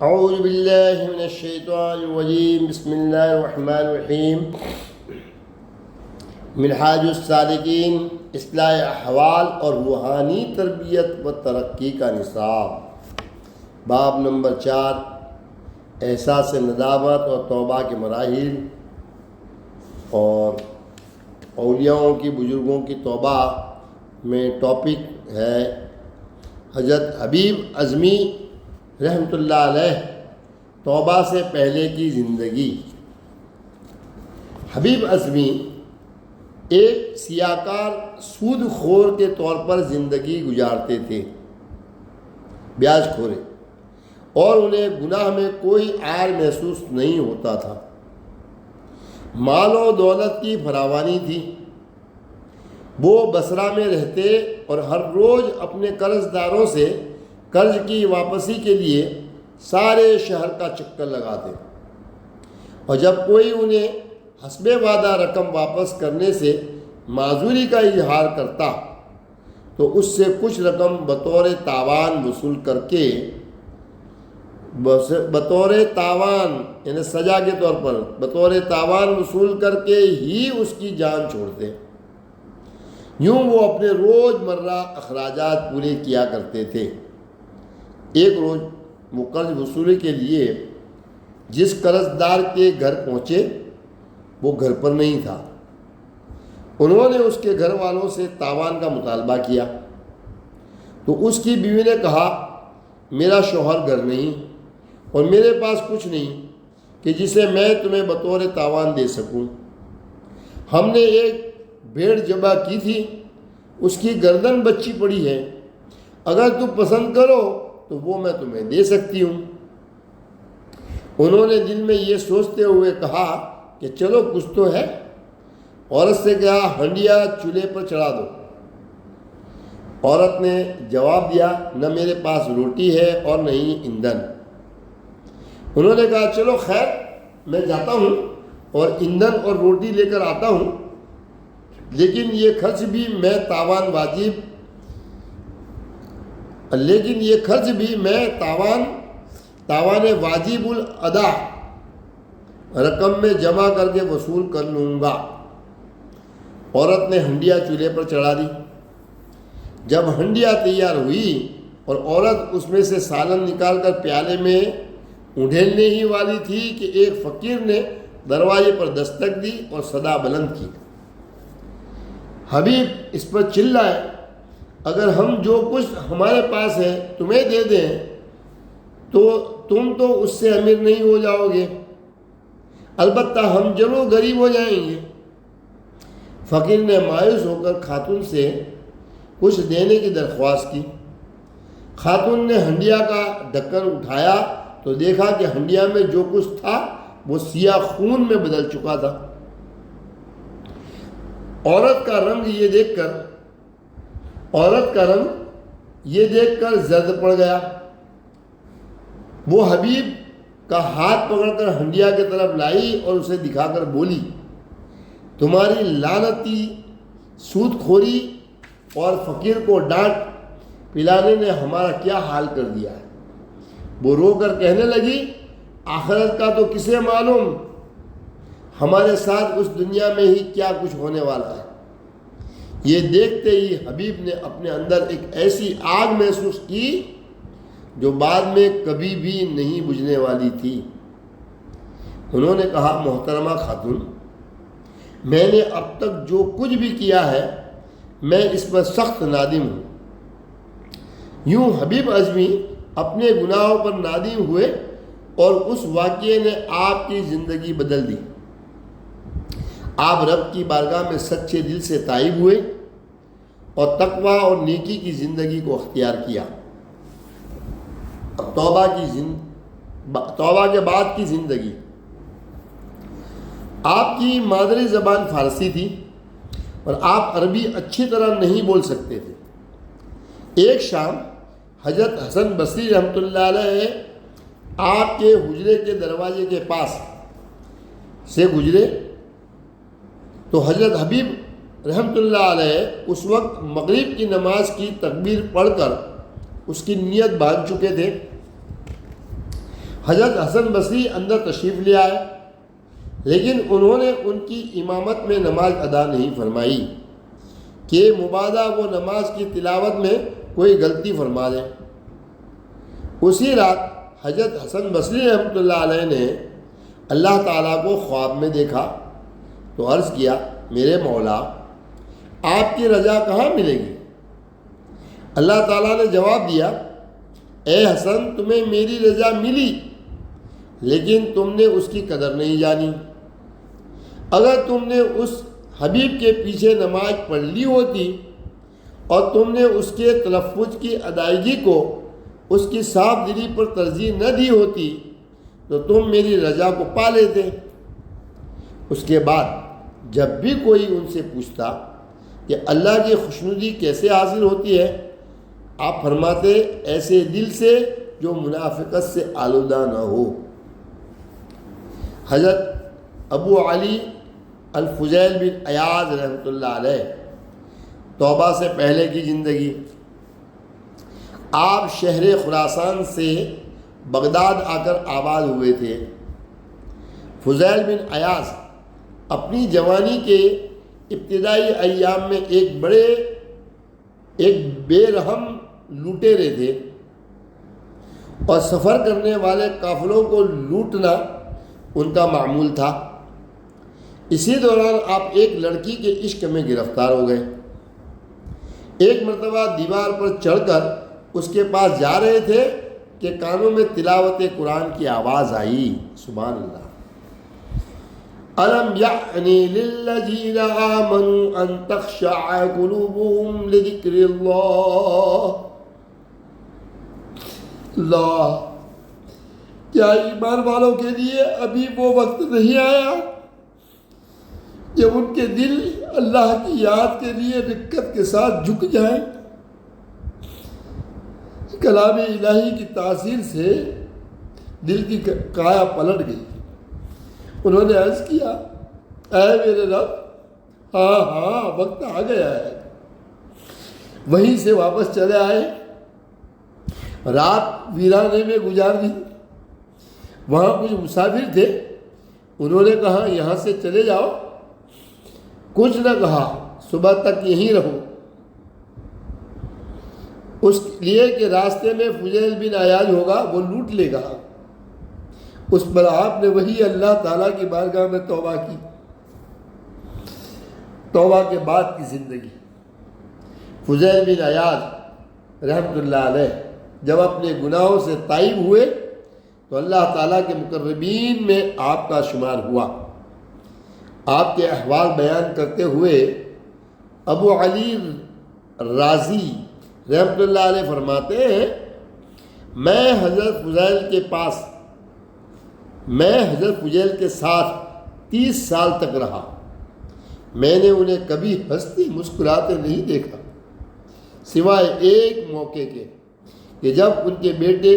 اعوذ باللہ من الشیطان الرجیم، بسم اللہ الرحمن الرحیم۔ منہاج السالکین، اصلاح احوال اور روحانی تربیت و ترقی کا نصاب، باب نمبر 4، احساس ندامت اور توبہ کے مراحل، اور اولیاءوں کی بزرگوں کی توبہ میں ٹاپک ہے حضرت حبیب اعظمی رحمۃ اللہ علیہ، توبہ سے پہلے کی زندگی۔ حبیب اعظمی ایک سیاکار سود خور کے طور پر زندگی گزارتے تھے، بیاج خورے، اور انہیں گناہ میں کوئی عار محسوس نہیں ہوتا تھا۔ مال و دولت کی فراوانی تھی، وہ بصرہ میں رہتے اور ہر روز اپنے قرض داروں سے قرض کی واپسی کے لیے سارے شہر کا چکر لگاتے، اور جب کوئی انہیں حسب وعدہ رقم واپس کرنے سے معذوری کا اظہار کرتا تو اس سے کچھ رقم بطور تاوان وصول کر کے بطور تاوان یعنی سزا کے طور پر بطور تاوان وصول کر کے ہی اس کی جان چھوڑتے۔ یوں وہ اپنے روز مرہ اخراجات پورے کیا کرتے تھے۔ ایک روز وہ قرض وصولی کے لیے جس قرض دار کے گھر پہنچے وہ گھر پر نہیں تھا۔ انہوں نے اس کے گھر والوں سے تاوان کا مطالبہ کیا تو اس کی بیوی نے کہا، میرا شوہر گھر نہیں اور میرے پاس کچھ نہیں کہ جسے میں تمہیں بطور تاوان دے سکوں۔ ہم نے ایک بھیڑ ذبح کی تھی، اس کی گردن بچی پڑی ہے، اگر تم پسند کرو تو وہ میں تمہیں دے سکتی ہوں۔ انہوں نے دل میں یہ سوچتے ہوئے کہا کہ چلو کچھ تو ہے۔ عورت سے کہا، ہنڈیا چولہے پر چڑھا دو۔ عورت نے جواب دیا، نہ میرے پاس روٹی ہے اور نہ ہی ایندھن۔ انہوں نے کہا، چلو خیر، میں جاتا ہوں اور ایندھن اور روٹی لے کر آتا ہوں، لیکن یہ خرچ بھی میں تاوان واجب الادا رقم میں جمع کر کے وصول کر لوں گا۔ عورت نے ہنڈیا چولہے پر چڑھا دی۔ جب ہنڈیا تیار ہوئی اور عورت اس میں سے سالن نکال کر پیالے میں اونڈھیلنے ہی والی تھی کہ ایک فقیر نے دروازے پر دستک دی اور صدا بلند کی۔ حبیب اس پر چلائے، اگر ہم جو کچھ ہمارے پاس ہے تمہیں دے دیں تو تم تو اس سے امیر نہیں ہو جاؤ گے، البتہ ہم ضرور غریب ہو جائیں گے۔ فقیر نے مایوس ہو کر خاتون سے کچھ دینے کی درخواست کی۔ خاتون نے ہنڈیا کا ڈھکن اٹھایا تو دیکھا کہ ہنڈیا میں جو کچھ تھا وہ سیاہ خون میں بدل چکا تھا۔ عورت کا رنگ یہ دیکھ کر زرد پڑ گیا۔ وہ حبیب کا ہاتھ پکڑ کر ہنڈیا کی طرف لائی اور اسے دکھا کر بولی، تمہاری لعنتی سود خوری اور فقیر کو ڈانٹ پلانے نے ہمارا کیا حال کر دیا ہے۔ وہ رو کر کہنے لگی، آخرت کا تو کسے معلوم، ہمارے ساتھ اس دنیا میں ہی کیا کچھ ہونے والا ہے۔ یہ دیکھتے ہی حبیب نے اپنے اندر ایک ایسی آگ محسوس کی جو بعد میں کبھی بھی نہیں بجھنے والی تھی۔ انہوں نے کہا، محترمہ خاتون، میں نے اب تک جو کچھ بھی کیا ہے میں اس پر سخت نادم ہوں۔ یوں حبیب اعظمی اپنے گناہوں پر نادم ہوئے اور اس واقعے نے آپ کی زندگی بدل دی۔ آپ رب کی بارگاہ میں سچے دل سے تائب ہوئے اور تقوی اور نیکی کی زندگی کو اختیار کیا۔ توبہ کے بعد کی زندگی۔ آپ کی مادری زبان فارسی تھی اور آپ عربی اچھی طرح نہیں بول سکتے تھے۔ ایک شام حضرت حسن بصری رحمۃ اللہ علیہ آپ کے حجرے کے دروازے کے پاس سے گزرے تو حضرت حبیب رحمۃ اللہ علیہ اس وقت مغرب کی نماز کی تکبیر پڑھ کر اس کی نیت باندھ چکے تھے۔ حضرت حسن بصری اندر تشریف لے آئے، لیکن انہوں نے ان کی امامت میں نماز ادا نہیں فرمائی کہ مبادا وہ نماز کی تلاوت میں کوئی غلطی فرما دیں۔ اسی رات حضرت حسن بصری رحمۃ اللہ علیہ نے اللہ تعالیٰ کو خواب میں دیکھا تو عرض کیا، میرے مولا آپ کی رضا کہاں ملے گی؟ اللہ تعالیٰ نے جواب دیا، اے حسن تمہیں میری رضا ملی لیکن تم نے اس کی قدر نہیں جانی۔ اگر تم نے اس حبیب کے پیچھے نماز پڑھ لی ہوتی اور تم نے اس کے تلفظ کی ادائیگی کو اس کی صاف دلی پر ترجیح نہ دی ہوتی تو تم میری رضا کو پا لیتے۔ اس کے بعد جب بھی کوئی ان سے پوچھتا کہ اللہ کی خوشنودی کیسے حاصل ہوتی ہے، آپ فرماتے، ایسے دل سے جو منافقت سے آلودہ نہ ہو۔ حضرت ابو علی الفضیل بن عیاض رحمۃ اللہ علیہ، توبہ سے پہلے کی زندگی۔ آپ شہر خراسان سے بغداد آ کر آباد ہوئے تھے۔ فضیل بن عیاض اپنی جوانی کے ابتدائی ایام میں ایک بے رحم لوٹیرے تھے اور سفر کرنے والے قافلوں کو لوٹنا ان کا معمول تھا۔ اسی دوران آپ ایک لڑکی کے عشق میں گرفتار ہو گئے۔ ایک مرتبہ دیوار پر چڑھ کر اس کے پاس جا رہے تھے کہ کانوں میں تلاوت قرآن کی آواز آئی، سبحان اللہ۔ أَلَمْ يَعْنِ لِلَّذِينَ آمَنُوا أَن تَخْشَعَ قُلُوبُهُمْ لِذِكْرِ اللَّهِ۔ اللہ، کیا ایمان والوں کے لیے ابھی وہ وقت نہیں آیا جب ان کے دل اللہ کی یاد کے لیے رقت کے ساتھ جھک جائیں؟ کلام الہی کی تاثیر سے دل کی کایا پلٹ گئی۔ انہوں نے عرض کیا، اے میرے رب، ہاں وقت آ گیا ہے۔ وہیں سے واپس چلے آئے، رات ویرانے میں گزار دی۔ وہاں کچھ مسافر تھے، انہوں نے کہا یہاں سے چلے جاؤ، کچھ نہ کہا، صبح تک یہیں رہو، اس لیے کہ راستے میں فضیل بن عیاض ہوگا، وہ لوٹ لے گا۔ اس پر آپ نے وہی اللہ تعالیٰ کی بارگاہ میں توبہ کی۔ توبہ کے بعد کی زندگی۔ فضیل بن عیاض رحمۃ اللہ علیہ جب اپنے گناہوں سے تائب ہوئے تو اللہ تعالیٰ کے مقربین میں آپ کا شمار ہوا۔ آپ کے احوال بیان کرتے ہوئے ابو علی رازی رحمۃ اللہ علیہ فرماتے ہیں، میں حضرت فضیل کے ساتھ 30 سال تک رہا۔ میں نے انہیں کبھی ہنستے مسکراتے نہیں دیکھا، سوائے ایک موقع کے کہ جب ان کے بیٹے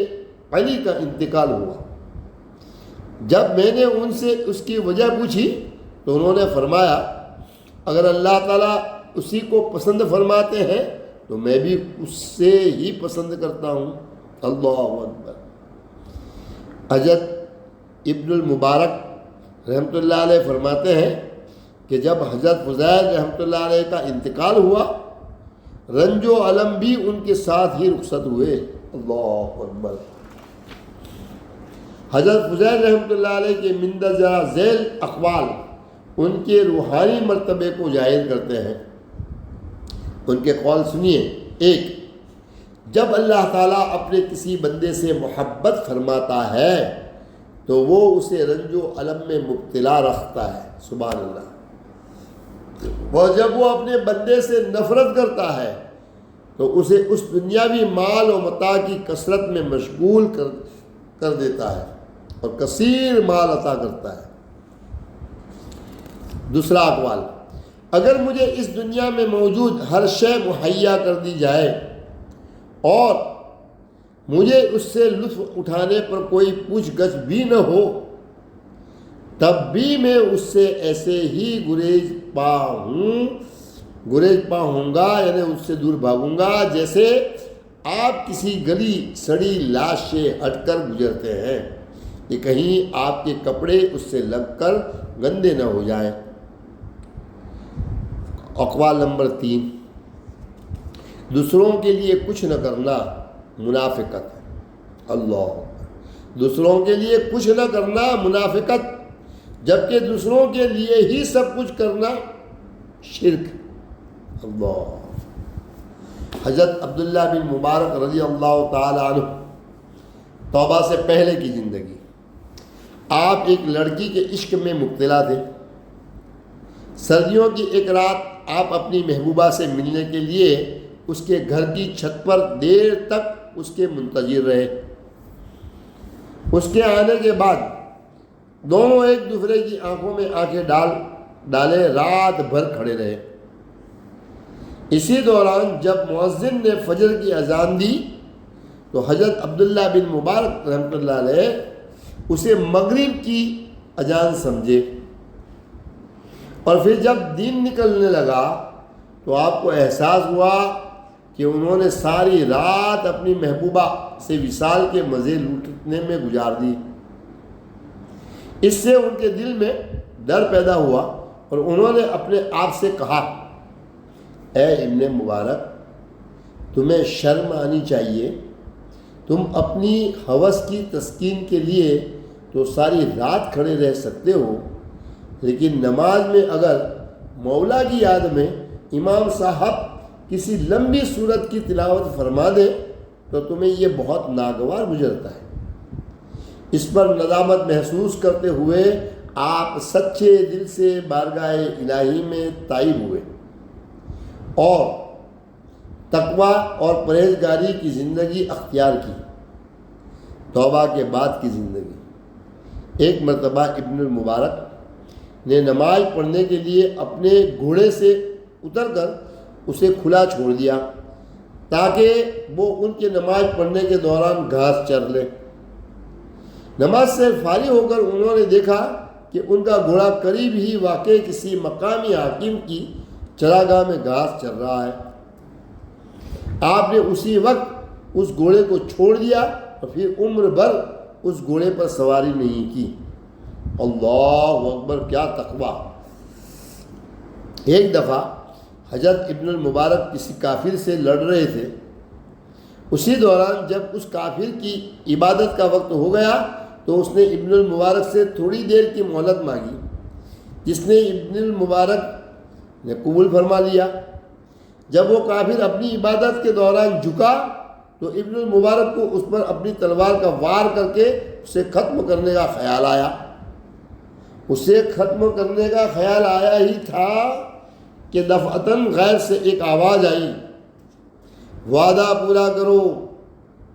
علی کا انتقال ہوا۔ جب میں نے ان سے اس کی وجہ پوچھی تو انہوں نے فرمایا، اگر اللہ تعالیٰ اسی کو پسند فرماتے ہیں تو میں بھی اس سے ہی پسند کرتا ہوں۔ اللہ اکبر۔ حضرت ابن المبارک رحمۃ اللہ علیہ فرماتے ہیں کہ جب حضرت فضیل رحمۃ اللہ علیہ کا انتقال ہوا، رنج و علم بھی ان کے ساتھ ہی رخصت ہوئے۔ اللہ اکبر۔ حضرت فضیل رحمۃ اللہ علیہ کے مندرجہ ذیل اقوال ان کے روحانی مرتبے کو ظاہر کرتے ہیں۔ ان کے قول سنیے۔ ایک، جب اللہ تعالیٰ اپنے کسی بندے سے محبت فرماتا ہے تو وہ اسے رنج و علم میں مبتلا رکھتا ہے، سبحان اللہ۔ اور جب وہ اپنے بندے سے نفرت کرتا ہے تو اسے اس دنیاوی مال و متاع کی کثرت میں مشغول کر دیتا ہے اور کثیر مال عطا کرتا ہے۔ دوسرا اقوال، اگر مجھے اس دنیا میں موجود ہر شے مہیا کر دی جائے اور مجھے اس سے لطف اٹھانے پر کوئی پوچھ گچھ بھی نہ ہو، تب بھی میں اس سے ایسے ہی گریز پا ہوں گا، یعنی اس سے دور بھاگوں گا جیسے آپ کسی گلی سڑی لاش سے ہٹ کر گزرتے ہیں۔ کہ کہیں آپ کے کپڑے اس سے لگ کر گندے نہ ہو جائیں۔ اقوال نمبر 3، دوسروں کے لیے کچھ نہ کرنا منافقت ہے۔ اللہ، دوسروں کے لیے کچھ نہ کرنا منافقت، جبکہ دوسروں کے لیے ہی سب کچھ کرنا شرک۔ اللہ۔ حضرت عبداللہ بن مبارک رضی اللہ تعالی عنہ، توبہ سے پہلے کی زندگی، آپ ایک لڑکی کے عشق میں مبتلا تھے۔ سردیوں کی ایک رات آپ اپنی محبوبہ سے ملنے کے لیے اس کے گھر کی چھت پر دیر تک اس کے منتظر رہے۔ اس کے آنے کے بعد دونوں ایک دوسرے کی آنکھوں میں آنکھیں ڈالے رات بھر کھڑے رہے۔ اسی دوران جب مؤذن نے فجر کی اذان دی تو حضرت عبداللہ بن مبارک رحمۃ اللہ علیہ اسے مغرب کی اذان سمجھے، اور پھر جب دن نکلنے لگا تو آپ کو احساس ہوا کہ انہوں نے ساری رات اپنی محبوبہ سے وصال کے مزے لوٹنے میں گزار دی۔ اس سے ان کے دل میں ڈر پیدا ہوا اور انہوں نے اپنے آپ سے کہا، اے ابن مبارک، تمہیں شرم آنی چاہیے، تم اپنی ہوس کی تسکین کے لیے تو ساری رات کھڑے رہ سکتے ہو، لیکن نماز میں اگر مولا کی یاد میں امام صاحب کسی لمبی سورت کی تلاوت فرما دے تو تمہیں یہ بہت ناگوار گزرتا ہے۔ اس پر ندامت محسوس کرتے ہوئے آپ سچے دل سے بارگاہ الہی میں تائب ہوئے اور تقویٰ اور پرہیزگاری کی زندگی اختیار کی۔ توبہ کے بعد کی زندگی، ایک مرتبہ ابن المبارک نے نماز پڑھنے کے لیے اپنے گھوڑے سے اتر کر اسے کھلا چھوڑ دیا تاکہ وہ ان کے نماز پڑھنے کے دوران گھاس چر لے۔ نماز سے فارغ ہو کر انہوں نے دیکھا کہ ان کا گھوڑا قریب ہی واقع کسی مقامی حاکم کی چراگاہ میں گھاس چر رہا ہے۔ آپ نے اسی وقت اس گھوڑے کو چھوڑ دیا اور پھر عمر بھر اس گھوڑے پر سواری نہیں کی۔ اللہ اکبر، کیا تقویٰ! ایک دفعہ حضرت ابن المبارک کسی کافر سے لڑ رہے تھے۔ اسی دوران جب اس کافر کی عبادت کا وقت ہو گیا تو اس نے ابن المبارک سے تھوڑی دیر کی مہلت مانگی، جس نے ابن المبارک نے قبول فرما لیا۔ جب وہ کافر اپنی عبادت کے دوران جھکا تو ابن المبارک کو اس پر اپنی تلوار کا وار کر کے اسے ختم کرنے کا خیال آیا۔ اسے ختم کرنے کا خیال آیا ہی تھا کہ دفعتاً غیر سے ایک آواز آئی، وعدہ پورا کرو،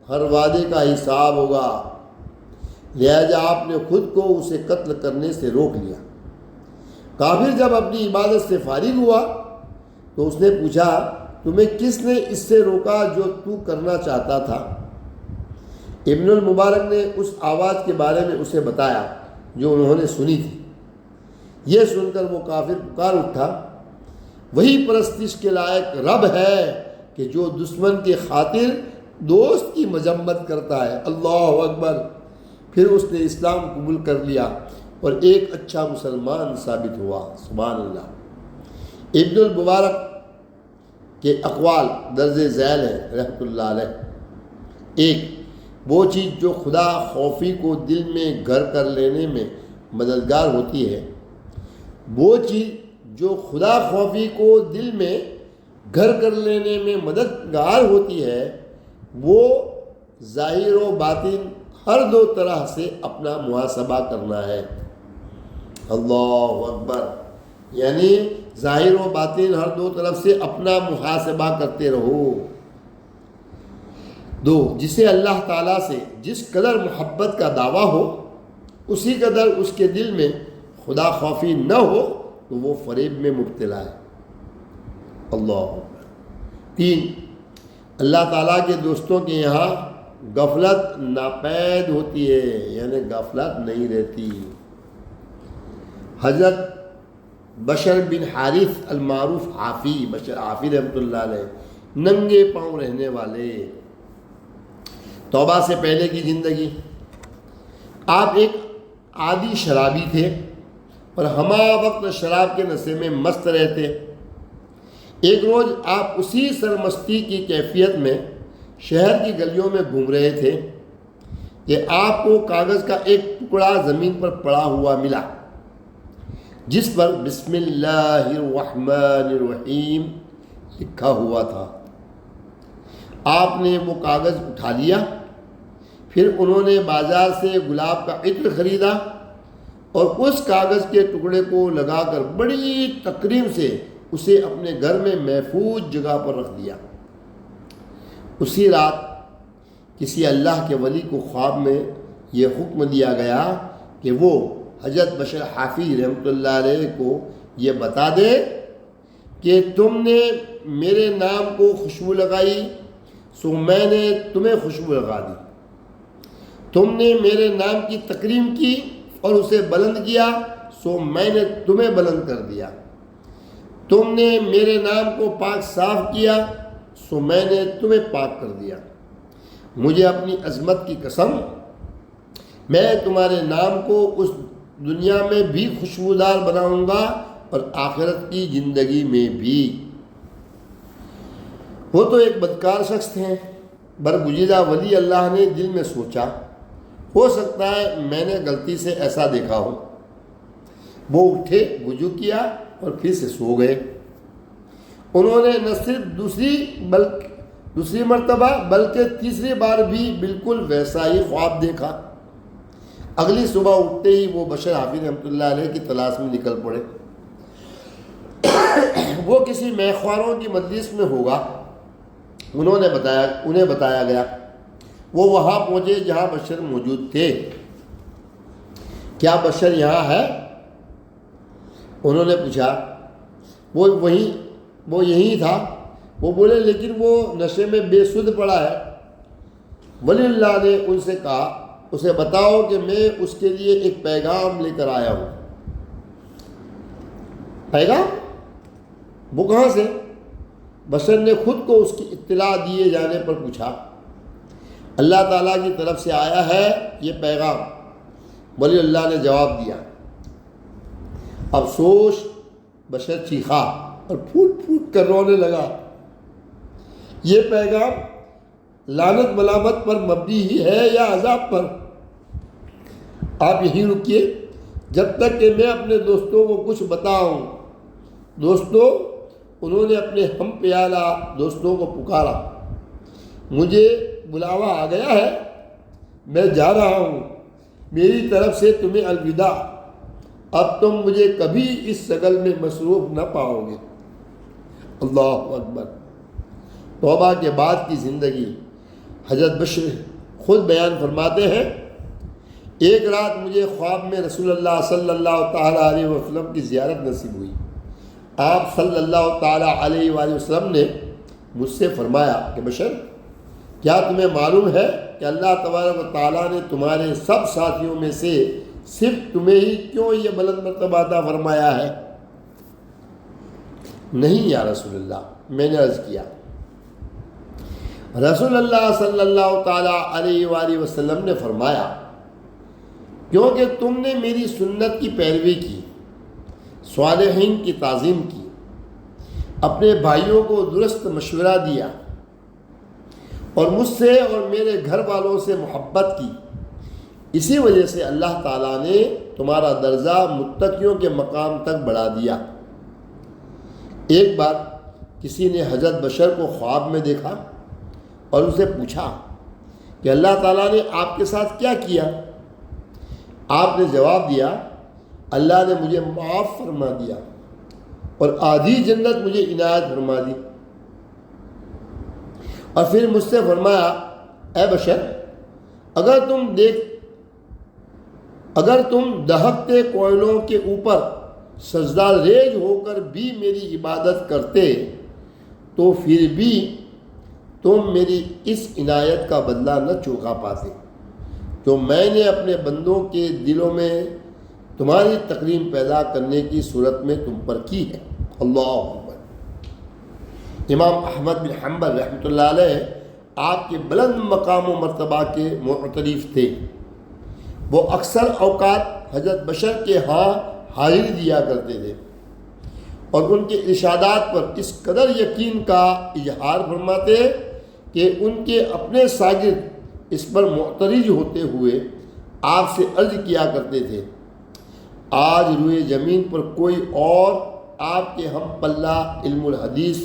ہر وعدے کا حساب ہوگا۔ لہذا آپ نے خود کو اسے قتل کرنے سے روک لیا۔ کافر جب اپنی عبادت سے فارغ ہوا تو اس نے پوچھا، تمہیں کس نے اس سے روکا جو تو کرنا چاہتا تھا؟ ابن المبارک نے اس آواز کے بارے میں اسے بتایا جو انہوں نے سنی تھی۔ یہ سن کر وہ کافر پکار اٹھا، وہی پرستش کے لائق رب ہے کہ جو دشمن کی خاطر دوست کی مذمت کرتا ہے۔ اللہ اکبر! پھر اس نے اسلام قبول کر لیا اور ایک اچھا مسلمان ثابت ہوا۔ سبحان اللہ۔ ابن المبارک کے اقوال درج ذیل ہیں رحمۃ اللہ علیہ۔ ایک، وہ چیز جو خدا خوفی کو دل میں گھر کر لینے میں مددگار ہوتی ہے، وہ چیز جو خدا خوفی کو دل میں گھر کر لینے میں مددگار ہوتی ہے، وہ ظاہر و باطن ہر دو طرح سے اپنا محاسبہ کرنا ہے۔ اللہ اکبر! یعنی ظاہر و باطن ہر دو طرف سے اپنا محاسبہ کرتے رہو۔ دو، جسے اللہ تعالیٰ سے جس قدر محبت کا دعویٰ ہو اسی قدر اس کے دل میں خدا خوفی نہ ہو تو وہ فریب میں مبتلا ہے۔ اللہ اکبر۔ تین، اللہ تعالیٰ کے دوستوں کے یہاں غفلت ناپید ہوتی ہے، یعنی غفلت نہیں رہتی۔ حضرت بشر بن حارث المعروف حافی، بشر حافی رحمۃ اللہ علیہ، ننگے پاؤں رہنے والے، توبہ سے پہلے کی زندگی، آپ ایک عادی شرابی تھے اور ہمہ وقت شراب کے نشے میں مست رہتے۔ ایک روز آپ اسی سرمستی کی کیفیت میں شہر کی گلیوں میں گھوم رہے تھے کہ آپ کو کاغذ کا ایک ٹکڑا زمین پر پڑا ہوا ملا، جس پر بسم اللہ الرحمن الرحیم لکھا ہوا تھا۔ آپ نے وہ کاغذ اٹھا لیا، پھر انہوں نے بازار سے گلاب کا عطر خریدا اور اس کاغذ کے ٹکڑے کو لگا کر بڑی تکریم سے اسے اپنے گھر میں محفوظ جگہ پر رکھ دیا۔ اسی رات کسی اللہ کے ولی کو خواب میں یہ حکم دیا گیا کہ وہ حضرت بشر حافظ رحمۃ اللہ علیہ کو یہ بتا دے کہ تم نے میرے نام کو خوشبو لگائی سو میں نے تمہیں خوشبو لگا دی، تم نے میرے نام کی تکریم کی اور اسے بلند کیا سو میں نے تمہیں بلند کر دیا، تم نے میرے نام کو پاک صاف کیا سو میں نے تمہیں پاک کر دیا۔ مجھے اپنی عظمت کی قسم، میں تمہارے نام کو اس دنیا میں بھی خوشبودار بناؤں گا اور آخرت کی زندگی میں بھی۔ وہ تو ایک بدکار شخص تھے، برگزیدہ ولی اللہ نے دل میں سوچا ہو سکتا ہے میں نے غلطی سے ایسا دیکھا ہو۔ وہ اٹھے، وضو کیا اور پھر سے سو گئے۔ انہوں نے نہ صرف دوسری مرتبہ بلکہ تیسری بار بھی بالکل ویسا ہی خواب دیکھا۔ اگلی صبح اٹھتے ہی وہ بشر حافظ رحمۃ اللہ علیہ کی تلاش میں نکل پڑے۔ وہ کسی میخواروں کی مجلس میں ہوگا، انہیں بتایا گیا۔ وہ وہاں پہنچے جہاں بشر موجود تھے۔ کیا بشر یہاں ہے؟ انہوں نے پوچھا۔ وہ یہی تھا۔ وہ بولے لیکن وہ نشے میں بے سدھ پڑا ہے۔ ولی اللہ نے ان سے کہا اسے بتاؤ کہ میں اس کے لیے ایک پیغام لے کر آیا ہوں۔ پیغام؟ وہ کہاں سے؟ بشر نے خود کو اس کی اطلاع دیے جانے پر پوچھا۔ اللہ تعالیٰ کی طرف سے آیا ہے یہ پیغام، ولی اللہ نے جواب دیا۔ افسوس، بشر چیخا اور پھوٹ پھوٹ کر رونے لگا۔ یہ پیغام لعنت ملامت پر مبنی ہی ہے یا عذاب پر؟ آپ یہیں رکیے جب تک کہ میں اپنے دوستوں کو کچھ بتاؤں۔ دوستوں، انہوں نے اپنے ہم پیالہ دوستوں کو پکارا۔ مجھے بلاوا آ گیا ہے، میں جا رہا ہوں، میری طرف سے تمہیں الوداع۔ اب تم مجھے کبھی اس شکل میں مصروف نہ پاؤ گے۔ اللہ اکبر۔ توبہ کے بعد کی زندگی۔ حضرت بشر خود بیان فرماتے ہیں، ایک رات مجھے خواب میں رسول اللہ صلی اللہ تعالیٰ علیہ وسلم کی زیارت نصیب ہوئی۔ آپ صلی اللہ تعالیٰ علیہ وآلہ وسلم نے مجھ سے فرمایا کہ بشر، کیا تمہیں معلوم ہے کہ اللہ تبارک و تعالیٰ نے تمہارے سب ساتھیوں میں سے صرف تمہیں ہی کیوں یہ بلند مرتبہ عطا فرمایا ہے؟ نہیں یا رسول اللہ، میں نے عرض کیا۔ رسول اللہ صلی اللہ تعالیٰ علیہ وآلہ وسلم نے فرمایا، کیونکہ تم نے میری سنت کی پیروی کی، صالحین کی تعظیم کی، اپنے بھائیوں کو درست مشورہ دیا اور مجھ سے اور میرے گھر والوں سے محبت کی، اسی وجہ سے اللہ تعالیٰ نے تمہارا درجہ متقیوں کے مقام تک بڑھا دیا۔ ایک بار کسی نے حضرت بشر کو خواب میں دیکھا اور اسے پوچھا کہ اللہ تعالیٰ نے آپ کے ساتھ کیا کیا؟ آپ نے جواب دیا، اللہ نے مجھے معاف فرما دیا اور آدھی جنت مجھے عنایت فرما دی۔ اور پھر مجھ سے فرمایا، اے بشر، اگر تم دہکتے کوئلوں کے اوپر سجدہ ریز ہو کر بھی میری عبادت کرتے تو پھر بھی تم میری اس عنایت کا بدلہ نہ چکا پاتے جو میں نے اپنے بندوں کے دلوں میں تمہاری تکریم پیدا کرنے کی صورت میں تم پر کی ہے۔ اللہ اکبر۔ امام احمد بن حنبل رحمۃ اللہ علیہ آپ کے بلند مقام و مرتبہ کے معترف تھے۔ وہ اکثر اوقات حضرت بشر کے ہاں حاضری دیا کرتے تھے اور ان کے ارشادات پر اس قدر یقین کا اظہار فرماتے کہ ان کے اپنے شاگرد اس پر معترض ہوتے ہوئے آپ سے عرض کیا کرتے تھے، آج روئے زمین پر کوئی اور آپ کے ہم پلہ علم الحدیث،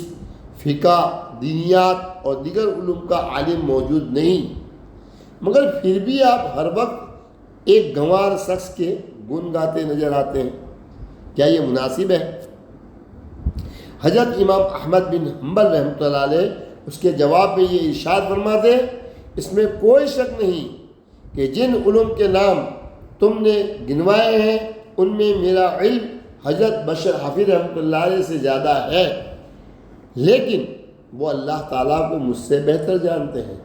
فقہ، دینیات اور دیگر علوم کا عالم موجود نہیں، مگر پھر بھی آپ ہر وقت ایک گنوار شخص کے گن گاتے نظر آتے ہیں، کیا یہ مناسب ہے؟ حضرت امام احمد بن حنبل رحمۃ اللہ علیہ اس کے جواب میں یہ ارشاد فرماتے، اس میں کوئی شک نہیں کہ جن علوم کے نام تم نے گنوائے ہیں ان میں میرا علم حضرت بشر حافظ رحمۃ اللہ علیہ سے زیادہ ہے، لیکن وہ اللہ تعالیٰ کو مجھ سے بہتر جانتے ہیں،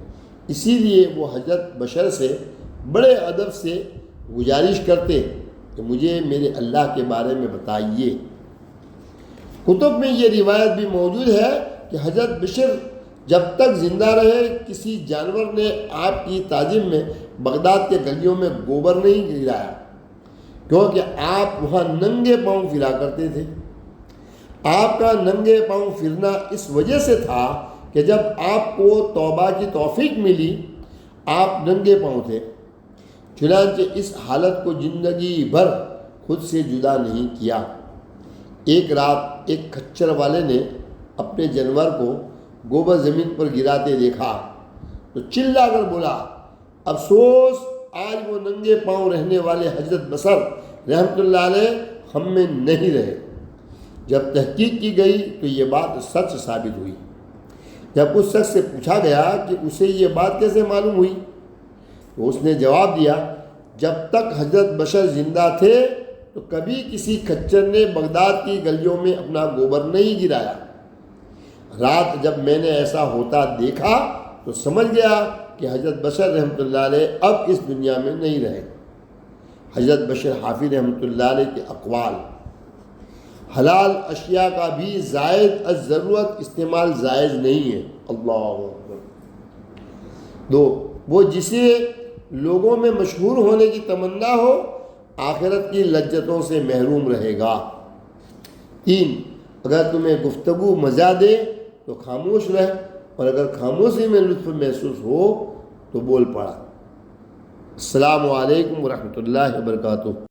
اسی لیے وہ حضرت بشر سے بڑے ادب سے گزارش کرتے کہ مجھے میرے اللہ کے بارے میں بتائیے۔ کتب میں یہ روایت بھی موجود ہے کہ حضرت بشر جب تک زندہ رہے کسی جانور نے آپ کی تعظیم میں بغداد کے گلیوں میں گوبر نہیں گرایا، کیونکہ آپ وہاں ننگے پاؤں پھرا کرتے تھے۔ آپ کا ننگے پاؤں پھرنا اس وجہ سے تھا کہ جب آپ کو توبہ کی توفیق ملی آپ ننگے پاؤں تھے، چنانچہ اس حالت کو زندگی بھر خود سے جدا نہیں کیا۔ ایک رات ایک کھچر والے نے اپنے جانور کو گوبر زمین پر گراتے دیکھا تو چلا کر بولا، افسوس آج وہ ننگے پاؤں رہنے والے حضرت بشر رحمۃ اللہ علیہ ہم میں نہیں رہے۔ جب تحقیق کی گئی تو یہ بات سچ ثابت ہوئی۔ جب اس شخص سے پوچھا گیا کہ اسے یہ بات کیسے معلوم ہوئی تو اس نے جواب دیا، جب تک حضرت بشر زندہ تھے تو کبھی کسی کھچر نے بغداد کی گلیوں میں اپنا گوبر نہیں گرایا۔ رات جب میں نے ایسا ہوتا دیکھا تو سمجھ گیا کہ حضرت بشر رحمۃ اللہ علیہ اب اس دنیا میں نہیں رہے۔ حضرت بشر حافظ رحمۃ اللہ علیہ کے اقوال، حلال اشیاء کا بھی زائد از ضرورت استعمال جائز نہیں ہے۔ اللہ اکبر۔ 2، وہ جسے لوگوں میں مشہور ہونے کی تمنا ہو آخرت کی لذتوں سے محروم رہے گا۔ 3، اگر تمہیں گفتگو مزہ دے تو خاموش رہ، اور اگر خاموشی میں لطف محسوس ہو تو بول پڑا۔ السلام علیکم ورحمۃ اللہ وبرکاتہ۔